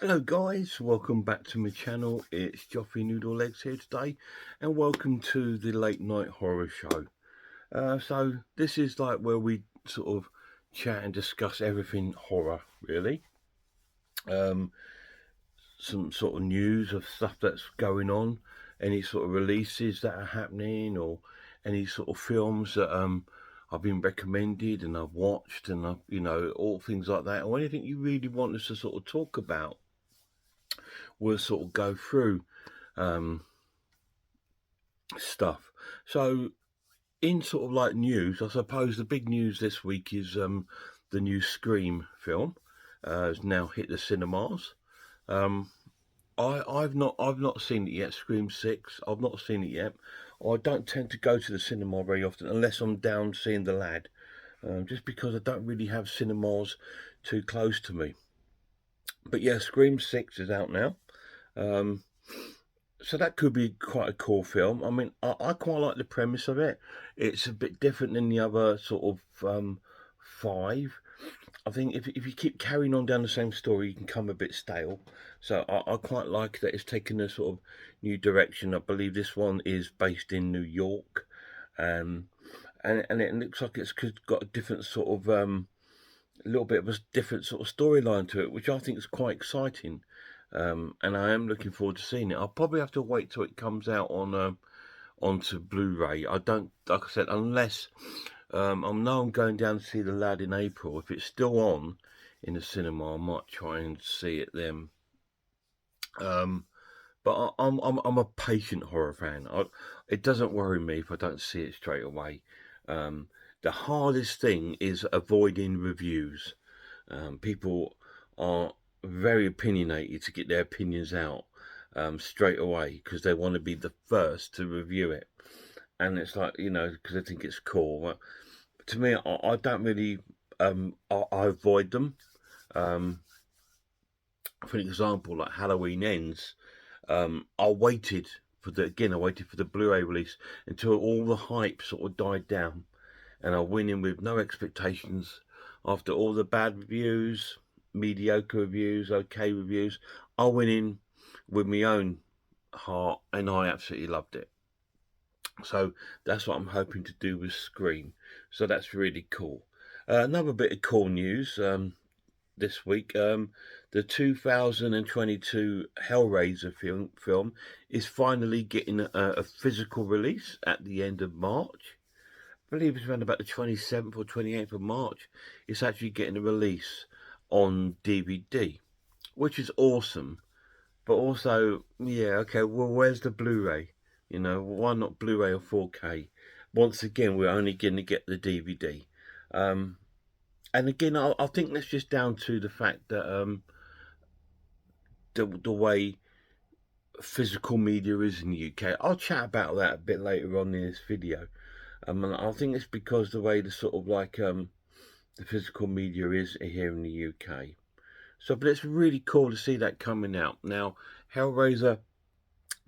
Hello guys, welcome back to my channel. It's Joffrey Noodle Legs here today, and welcome to the late night horror show. So this is like where we sort of chat and discuss everything horror, really. Um, some sort of news of stuff that's going on, any sort of releases that are happening, or any sort of films that I've been recommended and I've watched, and all things like that, or anything you really want us to sort of talk about. We'll sort of go through um, stuff. So, in sort of like news, I suppose the big news this week is the new Scream film has now hit the cinemas. Um, I've not seen it yet. Scream 6. I've not seen it yet. I don't tend to go to the cinema very often unless I'm down seeing The Lad, just because I don't really have cinemas too close to me. But yeah, Scream 6 is out now. Um, so that could be quite a cool film. I mean, I quite like the premise of it. It's a bit different than the other sort of five. I think if you keep carrying on down the same story, you can become a bit stale. So I quite like that it's taken a sort of new direction. I believe this one is based in New York, um, and it looks like it's got a different sort of a little bit of a different sort of storyline to it, which I think is quite exciting. And I am looking forward to seeing it. I'll probably have to wait till it comes out on onto Blu-ray. I don't, like I said, unless I know I'm going down to see The Lad in April. If it's still on in the cinema, I might try and see it then. Um, but I'm a patient horror fan. It doesn't worry me if I don't see it straight away. Um, the hardest thing is avoiding reviews. People are very opinionated to get their opinions out straight away because they want to be the first to review it. And it's like, because I think it's cool. But to me, I don't really, I avoid them. Um, for example, like Halloween Ends, I waited for the Blu-ray release until all the hype sort of died down, and I went in with no expectations. After all the bad reviews, mediocre reviews, okay reviews, I went in with my own heart, and I absolutely loved it. So that's what I'm hoping to do with Scream. So that's really cool. Another bit of cool news this week. The 2022 Hellraiser film is finally getting a physical release at the end of March. I believe it's around about the 27th or 28th of March. It's actually getting a release on DVD, which is awesome. But also, yeah, okay, well, where's the Blu-ray? Why not Blu-ray or 4K? Once again, we're only going to get the DVD. Um, and again, I think that's just down to the fact that the way physical media is in the UK. I'll chat about that a bit later on in this video. And I think it's because the way the sort of like the physical media is here in the UK. So, but it's really cool to see that coming out now. Hellraiser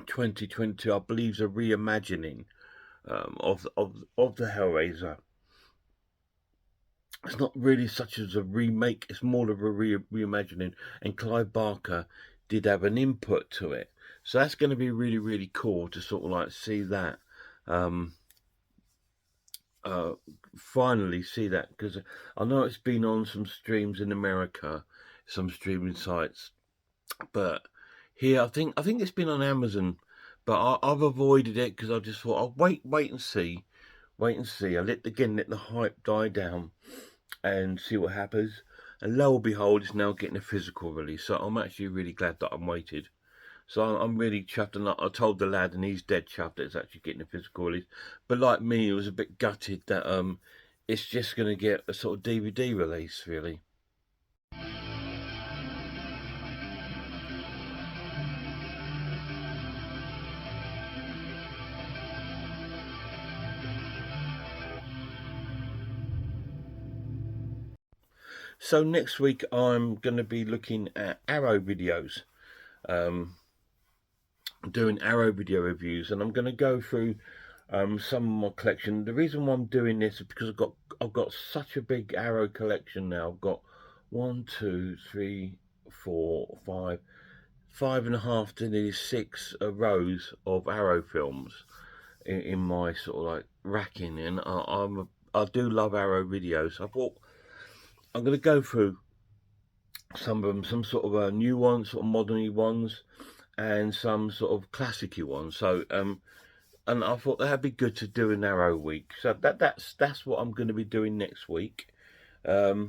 2022, I believe, is a reimagining of the Hellraiser. It's not really such as a remake; it's more of a reimagining. And Clive Barker did have an input to it, so that's going to be really, really cool to sort of like see that. Um, uh, Finally see that, because I know it's been on some streams in America, some streaming sites, but here I think it's been on Amazon, but I've avoided it because I just thought I'll wait and see, wait and see. I let the hype die down and see what happens. And lo and behold, it's now getting a physical release. So I'm actually really glad that I'm waited. So I'm really chuffed, and I told the lad, and he's dead chuffed that it's actually getting a physical release. But like me, he was a bit gutted that it's just going to get a sort of DVD release, really. So next week I'm going to be looking at Arrow videos, um, doing Arrow video reviews, and I'm going to go through some of my collection. The reason why I'm doing this is because I've got such a big Arrow collection now. I've got one, two, three, five and a half to nearly 6 rows of Arrow films in my sort of like racking, and I do love Arrow videos. I thought I'm going to go through some of them, some sort of new ones, sort of modern ones, and some sort of classicy ones. So and I thought that'd be good to do an Arrow week. So that's what I'm going to be doing next week. I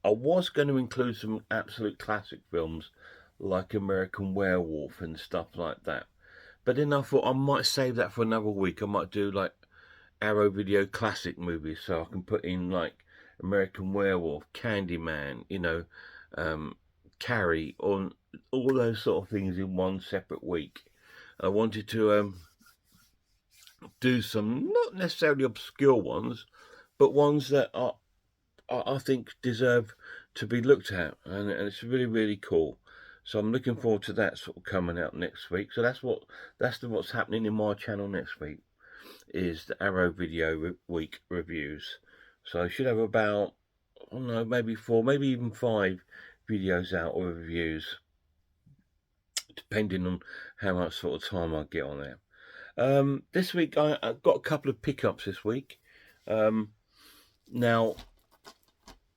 was going to include some absolute classic films like American Werewolf and stuff like that, but then I thought I might save that for another week. I might do like Arrow Video classic movies, so I can put in like American Werewolf, Candyman, Carrie, on all those sort of things in one separate week. I wanted to do some not necessarily obscure ones, but ones that I think deserve to be looked at, and it's really, really cool. So I'm looking forward to that sort of coming out next week. So that's what's happening in my channel next week, is the Arrow Video Week reviews. So I should have about, I don't know, maybe 4, maybe even 5 videos out or reviews, depending on how much sort of time I get on there. This week I got a couple of pickups this week. Now,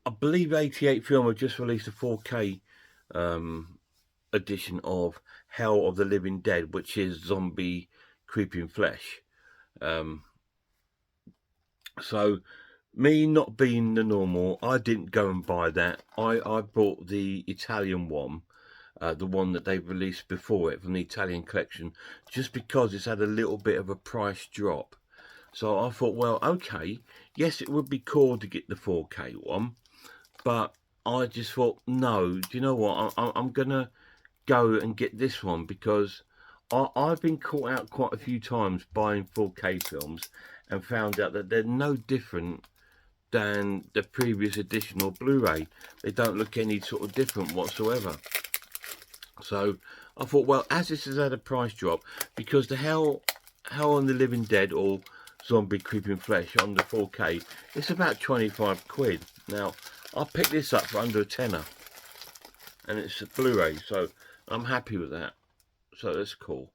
I believe 88 Film have just released a 4K edition of Hell of the Living Dead, which is zombie creeping flesh. So me not being the normal, I didn't go and buy that. I bought the Italian one, the one that they released before it from the Italian collection, just because it's had a little bit of a price drop. So I thought, well, okay, yes, it would be cool to get the 4K one, but I just thought, no, do you know what? I'm going to go and get this one, because I've been caught out quite a few times buying 4K films and found out that they're no different than the previous edition or Blu-ray. They don't look any sort of different whatsoever. So I thought, well, as this has had a price drop, because the Hell on the Living Dead or Zombie Creeping Flesh on the 4K, it's about 25 quid. Now, I picked this up for under a tenner, and it's a Blu-ray, so I'm happy with that. So that's cool.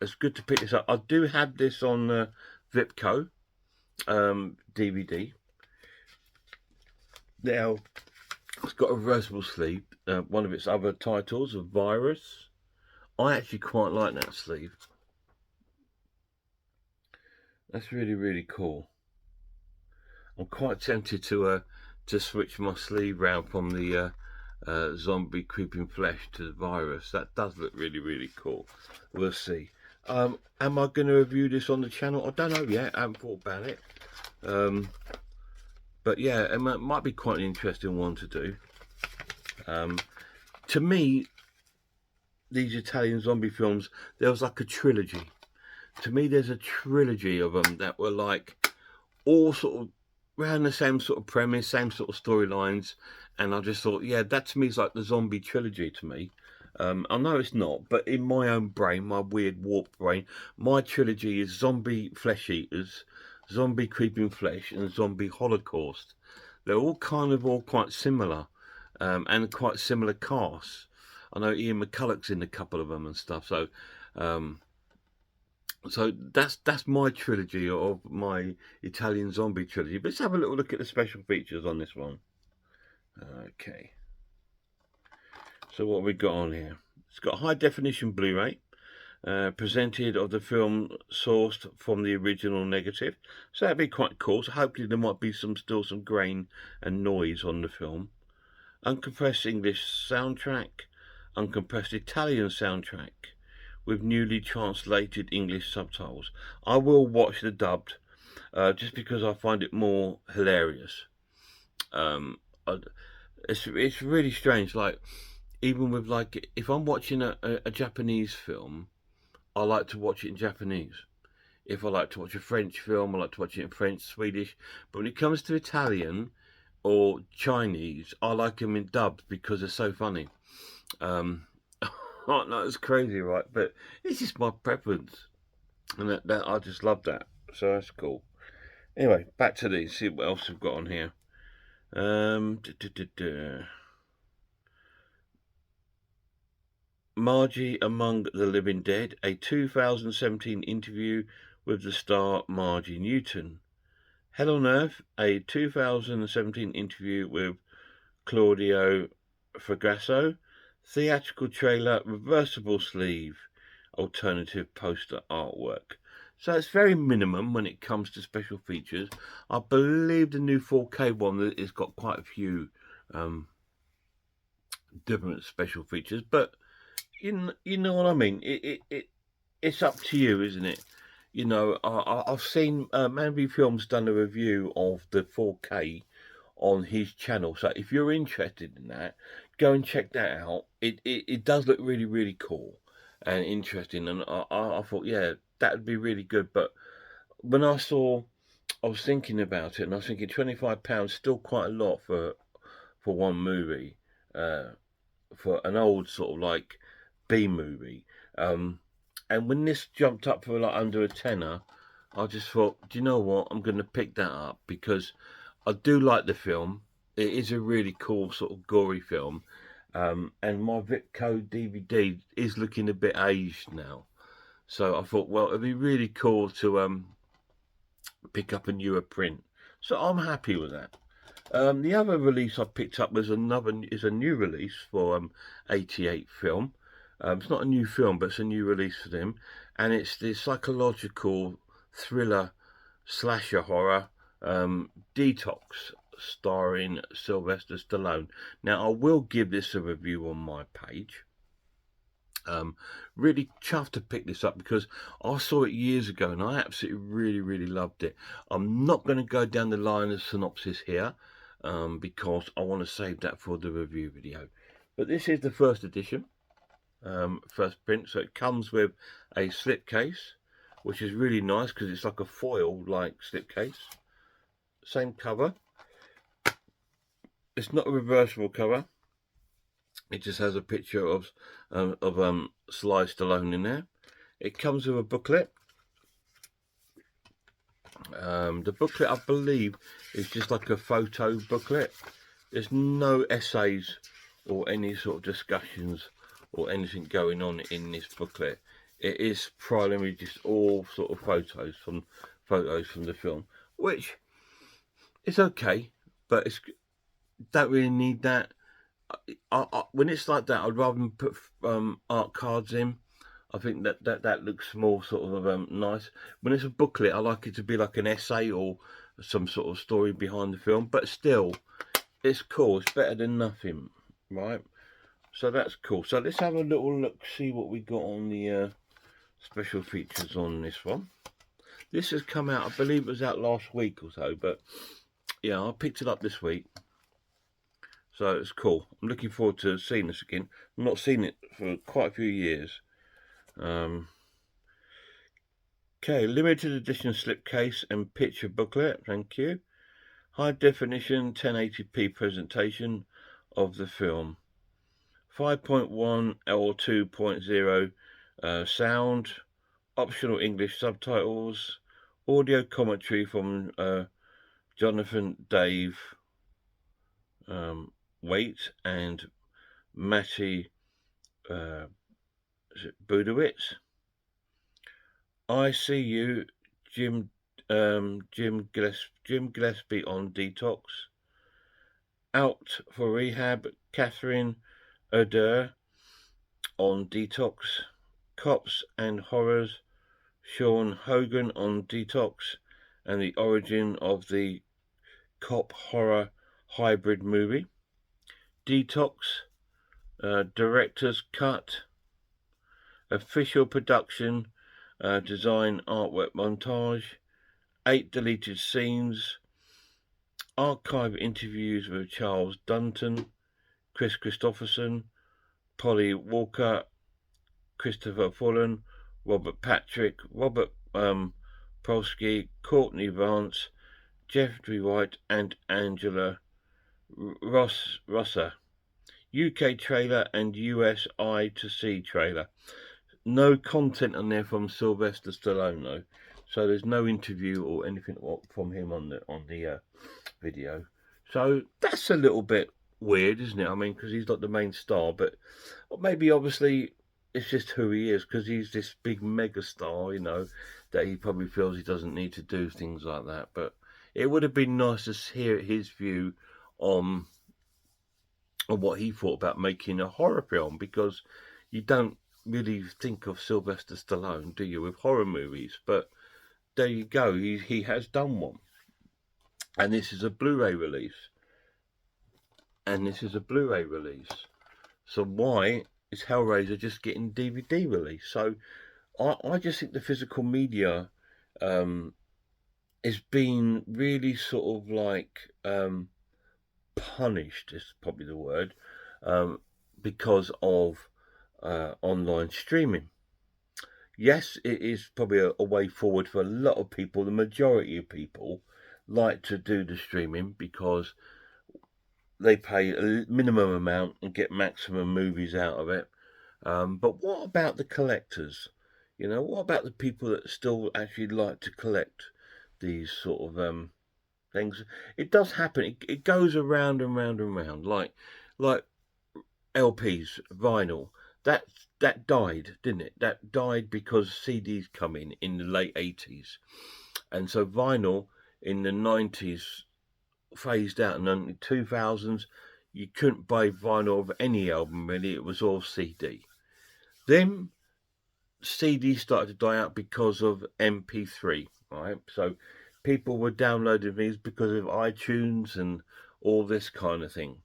It's good to pick this up. I do have this on Vipco DVD. Now, it's got a reversible sleeve. One of its other titles, of Virus. I actually quite like that sleeve. That's really, really cool. I'm quite tempted to switch my sleeve round from the Zombie Creeping Flesh to the Virus. That does look really, really cool. We'll see. Am I going to review this on the channel? I don't know yet. I haven't thought about it. But yeah, it might be quite an interesting one to do. To me, these Italian zombie films, there was like a trilogy. To me, there's a trilogy of them that were like all sort of around the same sort of premise, same sort of storylines, and I just thought, yeah, that to me is like the zombie trilogy to me. I know it's not, but in my own brain, my weird warped brain, my trilogy is Zombie Flesh Eaters, Zombie Creeping Flesh, and Zombie Holocaust. They're all quite similar, and quite similar casts. I know Ian McCulloch's in a couple of them and stuff, so so that's my trilogy of my Italian zombie trilogy. But let's have a little look at the special features on this one. Okay. So what have we got on here? It's got high definition Blu-ray, presented of the film sourced from the original negative. So that'd be quite cool. So hopefully there might be still some grain and noise on the film. Uncompressed English soundtrack, uncompressed Italian soundtrack, with newly translated English subtitles. I will watch the dubbed, just because I find it more hilarious. It's really strange. Like, even with like, if I'm watching a Japanese film, I like to watch it in Japanese. If I like to watch a French film, I like to watch it in French, Swedish. But when it comes to Italian or Chinese, I like them in dubbed because they're so funny. Oh, no, it's crazy, right? But it's just my preference, and that I just love that. So that's cool. Anyway, back to these. See what else we've got on here. Margie Among the Living Dead, a 2017 interview with the star Margie Newton. Hell on Earth, a 2017 interview with Claudio Fragasso. Theatrical trailer, reversible sleeve, alternative poster artwork. So it's very minimum when it comes to special features. I believe the new 4K one has got quite a few different special features, but you know what I mean. It's up to you, isn't it? You know, I've seen Manby Films done a review of the 4K on his channel. So if you're interested in that, go and check that out. It does look really, really cool and interesting. And I thought, yeah, that would be really good. But when I was thinking about it, and I was thinking £25 still quite a lot for one movie, for an old sort of like B movie. And when this jumped up for like under a tenner, I just thought, do you know what? I'm going to pick that up because I do like the film. It is a really cool sort of gory film. And my Vitco DVD is looking a bit aged now. So I thought, well, it'd be really cool to pick up a newer print. So I'm happy with that. The other release I picked up is a new release for 88 Film. It's not a new film, but it's a new release for them, and it's the psychological thriller slasher horror Detox, starring Sylvester Stallone. Now I will give this a review on my page. Really chuffed to pick this up because I saw it years ago and I absolutely really loved it. I'm not going to go down the line of synopsis here because I want to save that for the review video. But this is the first edition, first print, so it comes with a slipcase, which is really nice because it's like a foil like slipcase. Same cover. It's not a reversible cover. It just has a picture of Sly Stallone in there. It comes with a booklet. The booklet, I believe, is just like a photo booklet. There's no essays or any sort of discussions or anything going on in this booklet. It is primarily just all sort of photos from the film, which is okay, but it's don't really need that. When it's like that, I'd rather put art cards in. I think that looks more sort of nice. When it's a booklet, I like it to be like an essay or some sort of story behind the film. But still, it's cool. It's better than nothing, right? So that's cool. So let's have a little look, see what we got on the special features on this one. This has come out, I believe it was out last week or so, but yeah, I picked it up this week. So it's cool. I'm looking forward to seeing this again. I've not seen it for quite a few years. Okay, limited edition slipcase and picture booklet. Thank you. High definition 1080p presentation of the film. 5.1 L 2.0 sound. Optional English subtitles. Audio commentary from Jonathan Dave Waite and Matty Budowitz. I See You, Jim Gillespie on Detox. Out for Rehab, Catherine Adair on Detox. Cops and Horrors, Sean Hogan on Detox, and the origin of the cop horror hybrid movie. Detox, director's cut, official production, design, artwork, montage, 8 deleted scenes, archive interviews with Charles Dunton, Chris Christopherson, Polly Walker, Christopher Fullen, Robert Patrick, Robert Polsky, Courtney Vance, Jeffrey White, and Angela Rosser. UK trailer and US I to C trailer. No content on there from Sylvester Stallone though, so there's no interview or anything from him on the video. So that's a little bit weird, isn't it? I mean, because he's not the main star, but maybe obviously it's just who he is, because he's this big megastar, that he probably feels he doesn't need to do things like that. But it would have been nice to hear his view on what he thought about making a horror film, because you don't really think of Sylvester Stallone, do you, with horror movies? But there you go, he has done one, and this is a Blu-ray release, So why is Hellraiser just getting DVD release? So I just think the physical media is being really sort of like punished, is probably the word, because of online streaming. Yes, it is probably a way forward for a lot of people. The majority of people like to do the streaming because they pay a minimum amount and get maximum movies out of it. But what about the collectors? What about the people that still actually like to collect these sort of things? It does happen. It goes around and round and round, like LPs, vinyl. That died, didn't it? That died because CDs come in the late 80s, and so vinyl in the 90s phased out, and in the 2000s you couldn't buy vinyl of any album really. It was all CD. Then CD started to die out because of MP3, right? So people were downloading these because of iTunes and all this kind of thing.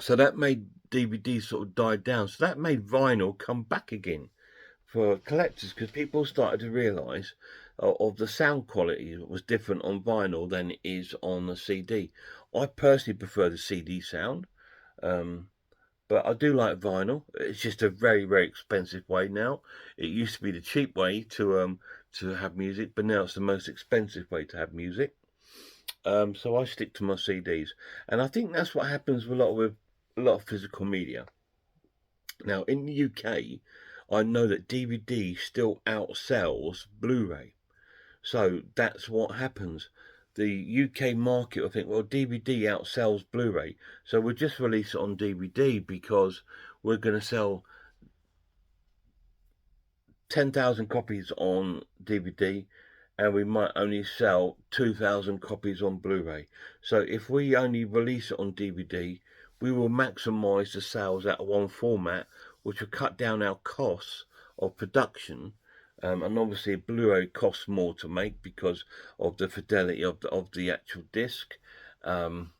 So that made DVD sort of die down. So that made vinyl come back again for collectors, because people started to realise of the sound quality that was different on vinyl than it is on the CD. I personally prefer the CD sound, but I do like vinyl. It's just a very, very expensive way now. It used to be the cheap way to have music, but now it's the most expensive way to have music. So I stick to my CDs, and I think that's what happens with a lot of physical media. Now in the UK, I know that DVD still outsells Blu-ray, so that's what happens. The UK market, I think, well, DVD outsells Blu-ray, so we'll just release it on DVD because we're going to sell 10,000 copies on DVD, and we might only sell 2,000 copies on Blu-ray. So if we only release it on DVD, we will maximize the sales out of one format, which will cut down our costs of production. And obviously Blu-ray costs more to make because of the fidelity of the actual disc, and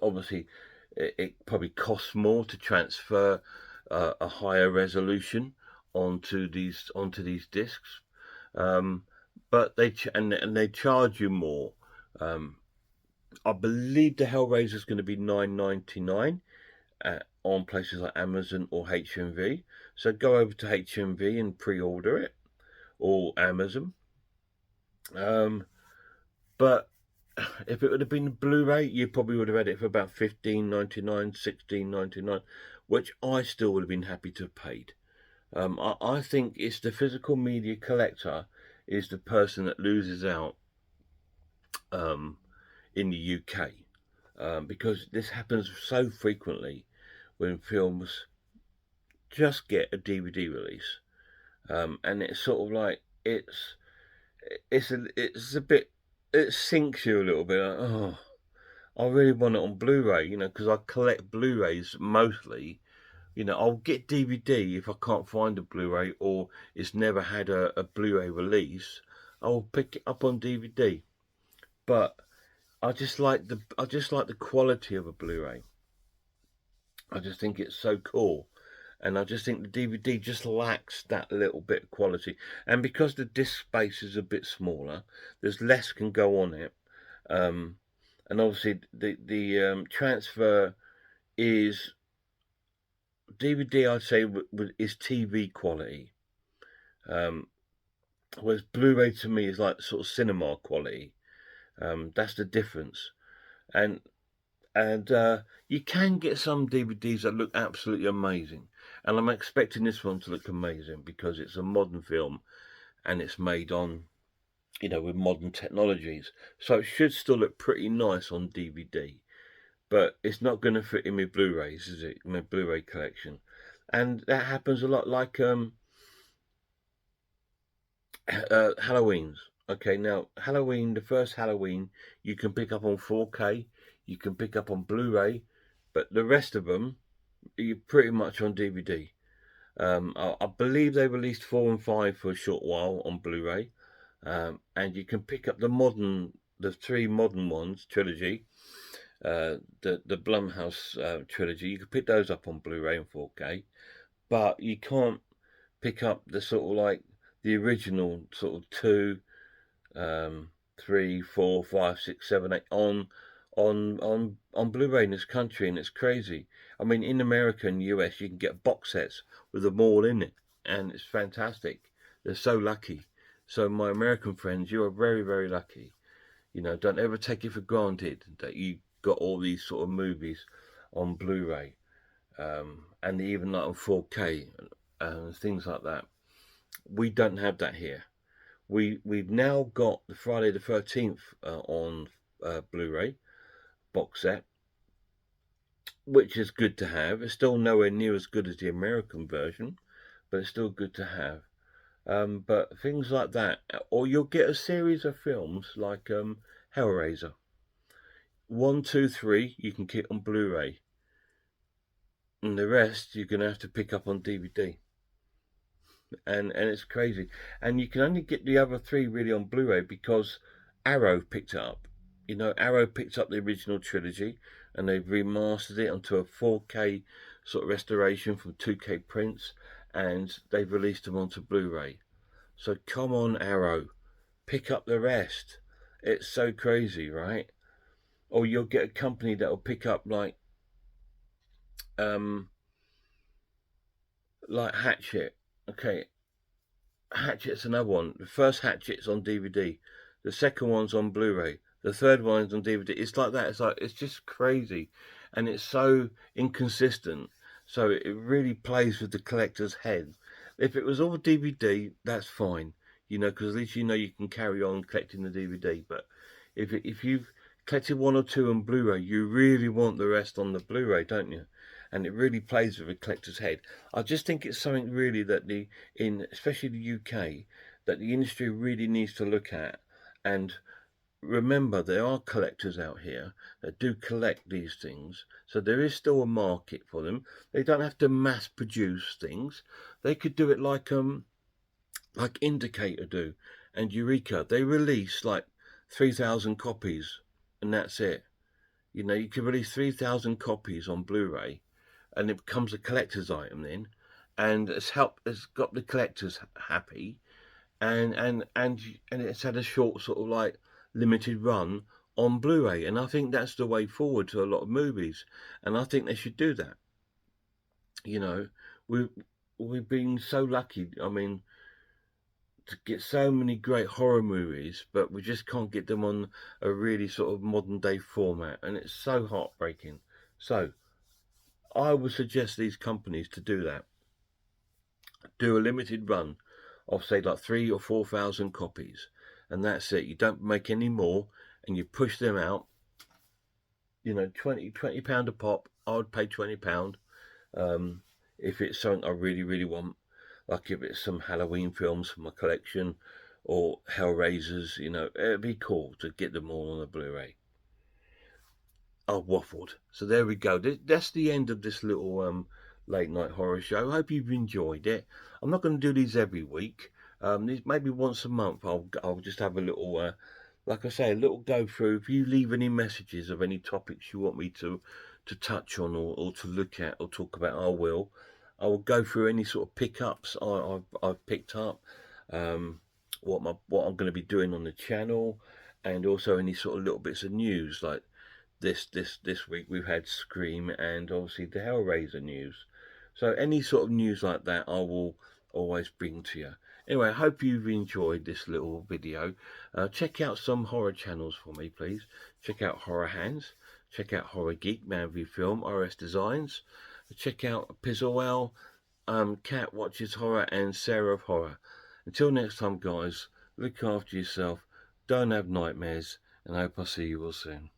obviously it probably costs more to transfer a higher resolution onto these discs, but they charge you more. I believe the Hellraiser is going to be $9.99 on places like Amazon or HMV. So go over to HMV and pre-order it, or Amazon. But if it would have been Blu-ray, you probably would have had it for about $15.99, $16.99, which I still would have been happy to have paid. I think it's the physical media collector is the person that loses out in the UK, because this happens so frequently when films just get a DVD release, and it's sort of like it's a bit, it sinks you a little bit. Like, oh, I really want it on Blu-ray, because I collect Blu-rays mostly. I'll get DVD if I can't find a Blu-ray or it's never had a Blu-ray release. I'll pick it up on DVD, but I just like the quality of a Blu-ray. I just think it's so cool, and I just think the DVD just lacks that little bit of quality. And because the disc space is a bit smaller, there's less can go on it, and obviously the transfer is DVD. I'd say is TV quality, whereas Blu-ray to me is like sort of cinema quality. That's the difference, and you can get some DVDs that look absolutely amazing, and I'm expecting this one to look amazing because it's a modern film and it's made on, with modern technologies, so it should still look pretty nice on DVD. but it's not going to fit in my Blu-rays, is it? My Blu-ray collection. And that happens a lot, like Halloween's. Okay, now Halloween, the first Halloween, you can pick up on 4K, you can pick up on Blu-ray, but the rest of them, you're pretty much on DVD. I believe they released 4 and 5 for a short while on Blu-ray, and you can pick up the 3 modern ones trilogy, the Blumhouse trilogy. You can pick those up on Blu-ray and 4K, but you can't pick up the sort of like the original sort of 2, 3, 4, 5, 6, 7, 8 on Blu-ray in this country, and it's crazy. I mean, in America and US, you can get box sets with them all in it, and it's fantastic. They're so lucky. So my American friends, you are very, very lucky. You know, don't ever take it for granted that you got all these sort of movies on Blu-ray, and even like on 4K and things like that. We don't have that here. We've now got the Friday the 13th on Blu-ray box set, which is good to have. It's still nowhere near as good as the American version, but it's still good to have. But things like that, or you'll get a series of films like Hellraiser. 1, 2, 3, you can get on Blu-ray, and the rest you're gonna have to pick up on DVD. And it's crazy. And you can only get the other 3 really on Blu-ray because Arrow picked it up. You know, Arrow picked up the original trilogy and they've remastered it onto a 4K sort of restoration from 2K prints, and they've released them onto Blu-ray. So come on, Arrow, pick up the rest. It's so crazy, right? Or you'll get a company that will pick up like Hatchet. Okay, Hatchet's another one. The first Hatchet's on DVD. The second one's on Blu-ray. The third one's on DVD. It's like that. It's just crazy, and it's so inconsistent. So it really plays with the collector's head. If it was all DVD, that's fine, you know, because at least you know you can carry on collecting the DVD. But if you've collected 1 or 2 on Blu-ray, you really want the rest on the Blu-ray, don't you? And it really plays with a collector's head. I just think it's something really that especially the UK, that the industry really needs to look at. And remember, there are collectors out here that do collect these things, so there is still a market for them. They don't have to mass produce things. They could do it like Indicator do and Eureka. They release like 3,000 copies, and that's it. You know, you can release 3,000 copies on Blu-ray, and it becomes a collector's item then, and it's got the collectors happy, and it's had a short sort of like limited run on Blu-ray, and I think that's the way forward to a lot of movies, and I think they should do that. You know, we've been so lucky. I mean, to get so many great horror movies, but we just can't get them on a really sort of modern day format, and it's so heartbreaking. So I would suggest these companies to do that. Do a limited run of say like 3,000 or 4,000 copies, and that's it. You don't make any more, and you push them out. You know, £20 a pop. I would pay £20 if it's something I really, really want. Like if it's some Halloween films from my collection or Hellraisers, you know, it'd be cool to get them all on a Blu-ray. I waffled. So there we go. That's the end of this little late night horror show. I hope you've enjoyed it. I'm not going to do these every week. Maybe once a month I'll just have a little, like I say, a little go through. If you leave any messages of any topics you want me to touch on or to look at or talk about, I will go through any sort of pickups I've picked up, what I'm going to be doing on the channel, and also any sort of little bits of news like this week we've had Scream and obviously the Hellraiser news. So any sort of news like that I will always bring to you. Anyway, I hope you've enjoyed this little video. Check out some horror channels for me, please. Check out Horror Hands. Check out Horror Geek, Man v Film, RS Designs. Check out Pizzlewell, Cat Watches Horror, and Sarah of Horror. Until next time, guys, look after yourself, don't have nightmares, and I hope I'll see you all soon.